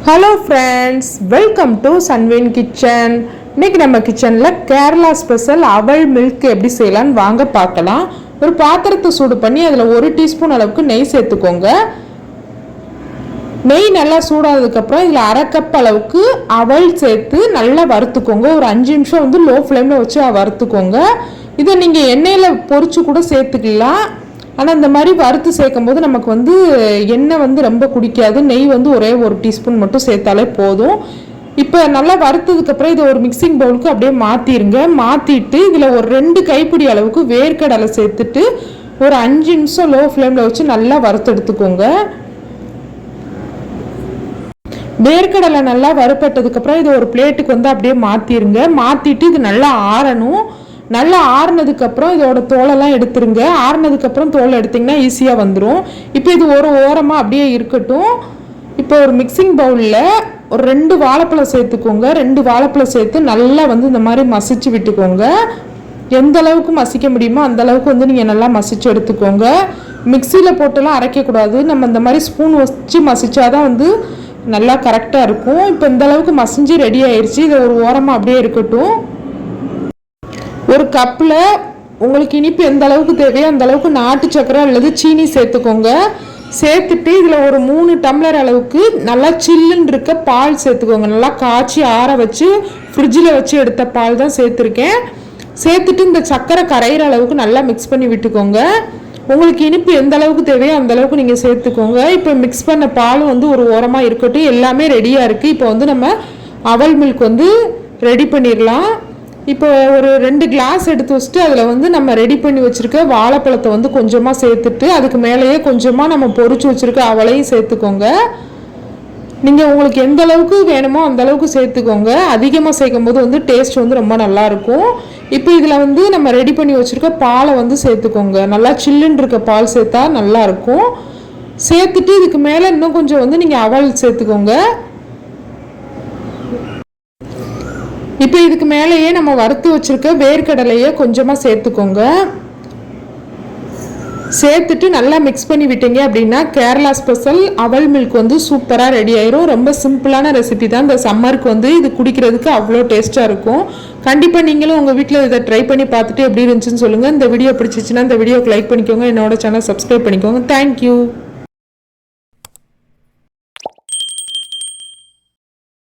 Hello friends, welcome to சன்வின் kitchen. இன்னைக்கு நம்ம கிச்சனில் கேரளா ஸ்பெஷல் அவல் மில்க் எப்படி செய்யலான்னு வாங்க பார்க்கலாம். ஒரு பாத்திரத்தை சூடு பண்ணி அதில் 1 டீஸ்பூன் அளவுக்கு நெய் சேர்த்துக்கோங்க. நெய் நல்லா சூடானதுக்கப்புறம் இதில் 1/2 கப் அளவுக்கு அவல் சேர்த்து நல்லா வறுத்துக்கோங்க. ஒரு 5 நிமிஷம் லோ ஃப்ளேமில் வச்சு வறுத்துக்கோங்க. இதை நீங்கள் எண்ணெயில் பொரிச்சு கூட சேர்த்துக்கலாம். ஆனால் இந்த மாதிரி வறுத்து சேர்க்கும் போது நமக்கு எண்ணெய் ரொம்ப குடிக்காது. நெய் ஒரே 1 டீஸ்பூன் மட்டும் சேர்த்தாலே போதும். இப்போ நல்லா வறுத்ததுக்கப்புறம் இதை ஒரு மிக்சிங் பவுலுக்கு அப்படியே மாற்றிடுங்க. மாற்றிட்டு இதில் ஒரு 2 கைப்பிடி அளவுக்கு வேர்க்கடலை சேர்த்துட்டு ஒரு 5 நிமிஷம் லோ ஃப்ளேமில் வச்சு நல்லா வறுத்து எடுத்துக்கோங்க. வேர்க்கடலை நல்லா வறுப்பட்டதுக்கப்புறம் இதை ஒரு பிளேட்டுக்கு அப்படியே மாற்றிடுங்க. மாற்றிட்டு இது நல்லா ஆறணும். நல்லா ஆறுனதுக்கப்புறம் இதோட தோலெல்லாம் எடுத்துருங்க. ஆறுனதுக்கப்புறம் தோலை எடுத்திங்கன்னா ஈஸியாக வந்துடும். இப்போ இது ஒரு ஓரமாக அப்படியே இருக்கட்டும். இப்போ ஒரு மிக்சிங் பவுலில் ஒரு 2 வாழைப்பழம் சேர்த்துக்கோங்க. 2 வாழைப்பழம் சேர்த்து நல்லா இந்த மாதிரி மசிச்சு விட்டுக்கோங்க. எந்த அளவுக்கு மசிக்க முடியுமோ அந்த அளவுக்கு நீங்கள் நல்லா மசிச்சு எடுத்துக்கோங்க. மிக்சியில் போட்டுலாம் அரைக்கக்கூடாது. நம்ம இந்த மாதிரி ஸ்பூன் வச்சு மசிச்சாதான் நல்லா கரெக்டாக இருக்கும். இப்போ இந்த அளவுக்கு மசிஞ்சு ரெடி ஆயிடுச்சு. இதை ஒரு ஓரமாக அப்படியே இருக்கட்டும். ஒரு கப்பில் உங்களுக்கு இனிப்பு எந்த அளவுக்கு தேவையோ அந்த அளவுக்கு நாட்டு சக்கரை அல்லது சீனி சேர்த்துக்கோங்க. சேர்த்துட்டு இதில் ஒரு 3 டம்ளர் அளவுக்கு நல்லா சில்லுன்னு இருக்க பால் சேர்த்துக்கோங்க. நல்லா காய்ச்சி ஆற வச்சு ஃப்ரிட்ஜில் வச்சு எடுத்த பால் தான் சேர்த்துருக்கேன். சேர்த்துட்டு இந்த சக்கரை கரையிற அளவுக்கு நல்லா மிக்ஸ் பண்ணி விட்டுக்கோங்க. உங்களுக்கு இனிப்பு எந்த அளவுக்கு தேவையோ அந்த அளவுக்கு நீங்கள் சேர்த்துக்கோங்க. இப்போ மிக்ஸ் பண்ண பாலும் ஒரு ஓரமாக இருக்கட்டும். எல்லாமே ரெடியாக இருக்குது. இப்போ நம்ம அவல் மில்க் ரெடி பண்ணிடலாம். இப்போ ஒரு 2 கிளாஸ் எடுத்து வச்சுட்டு அதில் நம்ம ரெடி பண்ணி வச்சுருக்க வாழைப்பழத்தை கொஞ்சமாக சேர்த்துட்டு அதுக்கு மேலேயே கொஞ்சமாக நம்ம பொரிச்சு வச்சுருக்க அவளையும் சேர்த்துக்கோங்க. நீங்கள் உங்களுக்கு எந்த அளவுக்கு வேணுமோ அந்த அளவுக்கு சேர்த்துக்கோங்க. அதிகமாக சேர்க்கும் போது டேஸ்ட் ரொம்ப நல்லாயிருக்கும். இப்போ இதில் நம்ம ரெடி பண்ணி வச்சுருக்க பாலை சேர்த்துக்கோங்க. நல்லா சில்லுன்னு இருக்க பால் சேர்த்தா நல்லாயிருக்கும். சேர்த்துட்டு இதுக்கு மேலே இன்னும் கொஞ்சம் நீங்கள் அவல் சேர்த்துக்கோங்க. இப்போ இதுக்கு மேலேயே நம்ம வறுத்து வச்சுருக்க வேர்க்கடலையை கொஞ்சமாக சேர்த்துக்கோங்க. சேர்த்துட்டு நல்லா மிக்ஸ் பண்ணி விட்டீங்க அப்படின்னா கேரளா ஸ்பெஷல் அவல் மில்க் சூப்பராக ரெடி ஆயிரும். ரொம்ப சிம்பிளான ரெசிபி தான். இந்த சம்மருக்கு இது குடிக்கிறதுக்கு அவ்வளோ டேஸ்ட்டாக இருக்கும். கண்டிப்பாக நீங்களும் உங்கள் வீட்டில் இதை ட்ரை பண்ணி பார்த்துட்டு எப்படி இருந்துச்சுன்னு சொல்லுங்கள். இந்த வீடியோ பிடிச்சிச்சின்னா இந்த வீடியோக்கு லைக் பண்ணிக்கோங்க. என்னோட சேனல் சப்ஸ்கிரைப் பண்ணிக்கோங்க. தேங்க்யூ.